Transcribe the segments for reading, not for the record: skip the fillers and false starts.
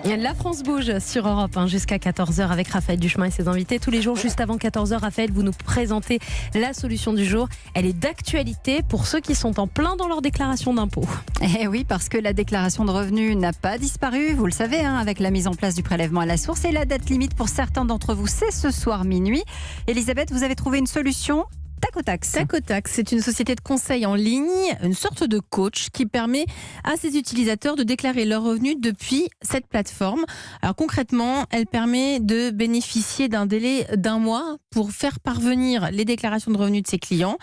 La France bouge sur Europe 1 jusqu'à 14h avec Raphaël Duchemin et ses invités. Tous les jours, juste avant 14h, Raphaël, vous nous présentez la solution du jour. Elle est d'actualité pour ceux qui sont en plein dans leur déclaration d'impôt. Eh oui, parce que la déclaration de revenus n'a pas disparu, vous le savez, avec la mise en place du prélèvement à la source. Et la date limite pour certains d'entre vous, c'est ce soir minuit. Elisabeth, vous avez trouvé une solution ? Tacotax. Tacotax, c'est une société de conseil en ligne, une sorte de coach qui permet à ses utilisateurs de déclarer leurs revenus depuis cette plateforme. Alors concrètement, elle permet de bénéficier d'un délai d'1 mois pour faire parvenir les déclarations de revenus de ses clients.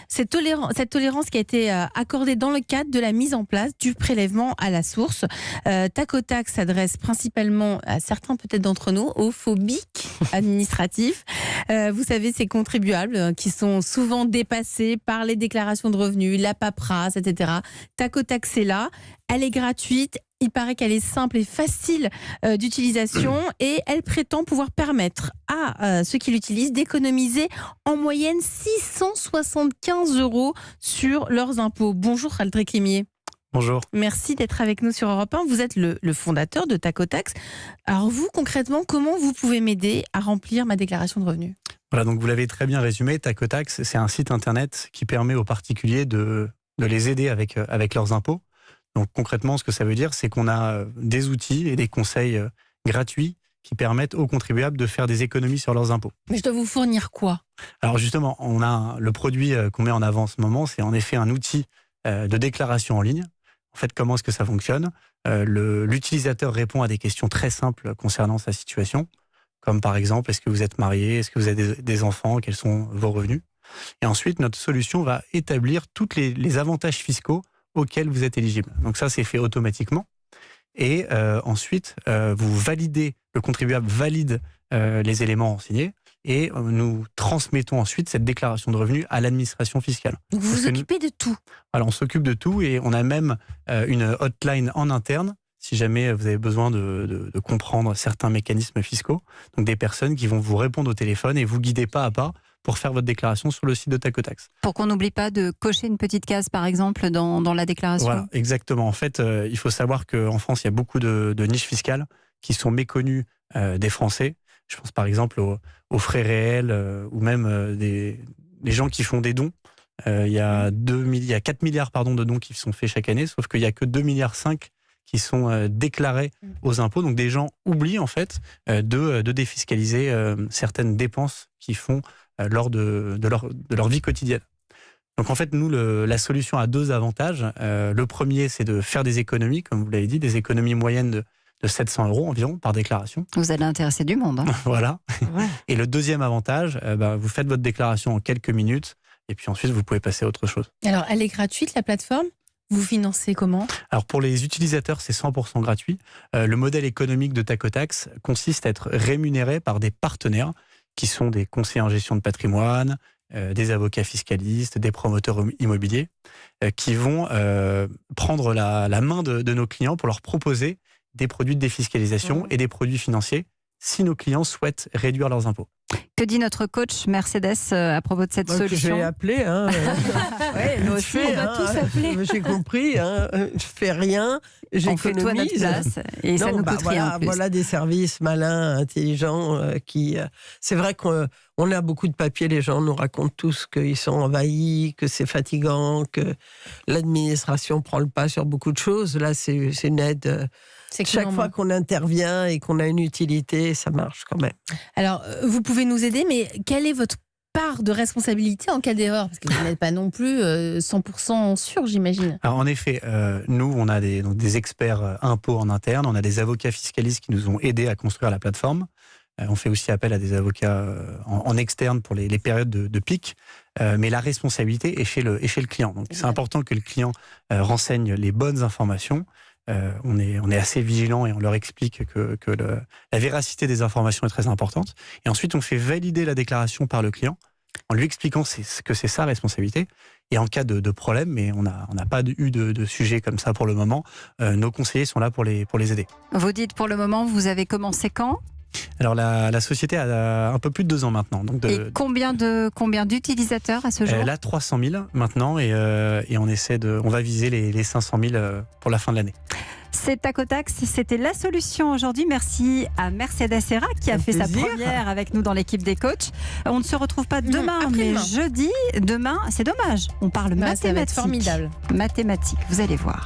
Cette tolérance qui a été accordée dans le cadre de la mise en place du prélèvement à la source. Tacotax s'adresse principalement à certains peut-être d'entre nous, aux phobiques administratifs. Vous savez, ces contribuables qui sont souvent dépassés par les déclarations de revenus, la paperasse, etc. Tacotax est là, elle est gratuite, il paraît qu'elle est simple et facile d'utilisation et elle prétend pouvoir permettre à ceux qui l'utilisent d'économiser en moyenne 675 € sur leurs impôts. Bonjour Aldric Limier. Bonjour. Merci d'être avec nous sur Europe 1. Vous êtes le fondateur de Tacotax. Alors vous, concrètement, comment vous pouvez m'aider à remplir ma déclaration de revenus ? Voilà, donc vous l'avez très bien résumé, Tacotax, c'est un site internet qui permet aux particuliers de les aider avec leurs impôts. Donc concrètement, ce que ça veut dire, c'est qu'on a des outils et des conseils gratuits qui permettent aux contribuables de faire des économies sur leurs impôts. Mais je dois vous fournir quoi ? Alors justement, on a le produit qu'on met en avant en ce moment, c'est en effet un outil de déclaration en ligne. En fait, comment est-ce que ça fonctionne ? L'utilisateur répond à des questions très simples concernant sa situation, comme par exemple, est-ce que vous êtes marié ? Est-ce que vous avez des enfants ? Quels sont vos revenus ? Et ensuite, notre solution va établir tous les avantages fiscaux auxquels vous êtes éligible. Donc ça, c'est fait automatiquement. Et ensuite, le contribuable valide les éléments renseignés et nous transmettons ensuite cette déclaration de revenus à l'administration fiscale. Donc vous vous occupez de tout ? Alors, on s'occupe de tout et on a même une hotline en interne si jamais vous avez besoin de comprendre certains mécanismes fiscaux. Donc des personnes qui vont vous répondre au téléphone et vous guider pas à pas pour faire votre déclaration sur le site de Tacotax. Pour qu'on n'oublie pas de cocher une petite case, par exemple, dans la déclaration. Voilà, exactement. En fait, il faut savoir qu'en France, il y a beaucoup de niches fiscales qui sont méconnues des Français. Je pense par exemple aux frais réels ou même des gens qui font des dons. Il y a 4 milliards de dons qui sont faits chaque année, sauf qu'il n'y a que 2,5 milliards qui sont déclarés aux impôts. Donc des gens oublient en fait de défiscaliser certaines dépenses qu'ils font lors de leur vie quotidienne. Donc en fait, nous, la solution a 2 avantages. Le premier, c'est de faire des économies, comme vous l'avez dit, des économies moyennes de 700 € environ par déclaration. Vous allez intéresser du monde. Voilà. Ouais. Et le deuxième avantage, vous faites votre déclaration en quelques minutes et puis ensuite, vous pouvez passer à autre chose. Alors, elle est gratuite, la plateforme ? Vous financez comment ? Alors pour les utilisateurs, c'est 100% gratuit. Le modèle économique de Tacotax consiste à être rémunéré par des partenaires qui sont des conseillers en gestion de patrimoine, des avocats fiscalistes, des promoteurs immobiliers, qui vont prendre la main de nos clients pour leur proposer des produits de défiscalisation et des produits financiers si nos clients souhaitent réduire leurs impôts. Que dit notre coach Mercedes à propos de cette solution ? Je vais appeler. Ouais, nous aussi, on va tous appeler. J'ai compris. Je fais rien, on fait tout à notre j'économise. place et ça nous coûte rien en plus. Voilà des services malins, intelligents qui. C'est vrai qu'on a beaucoup de papiers. Les gens nous racontent tous qu'ils sont envahis, que c'est fatigant, que l'administration prend le pas sur beaucoup de choses. Là, c'est une aide. Chaque fois qu'on intervient et qu'on a une utilité, ça marche quand même. Alors, vous pouvez nous aider, mais quelle est votre part de responsabilité en cas d'erreur ? Parce que vous n'êtes pas non plus 100% sûr, j'imagine. Alors en effet, nous, on a des experts impôts en interne, on a des avocats fiscalistes qui nous ont aidés à construire la plateforme. On fait aussi appel à des avocats en externe pour les périodes de pic. Mais la responsabilité est chez le client. Donc c'est important que le client renseigne les bonnes informations. On est assez vigilant et on leur explique que la véracité des informations est très importante. Et ensuite, on fait valider la déclaration par le client en lui expliquant que c'est sa responsabilité. Et en cas de problème, mais on n'a pas eu de sujet comme ça pour le moment, nos conseillers sont là pour les aider. Vous dites pour le moment, vous avez commencé quand ? Alors la société a un peu plus de 2 ans maintenant. Donc et combien d'utilisateurs à ce jour ? Là, 300 000 maintenant et on va viser les 500 000 pour la fin de l'année. C'est tac au tac, c'était la solution aujourd'hui. Merci à Mercedes Serra qui a Un fait sa plaisir. première avec nous dans l'équipe des coachs. On ne se retrouve pas demain, mais après-demain. jeudi. Demain, c'est dommage. On parle Ça va être mathématiques. formidable. Mathématiques, vous allez voir.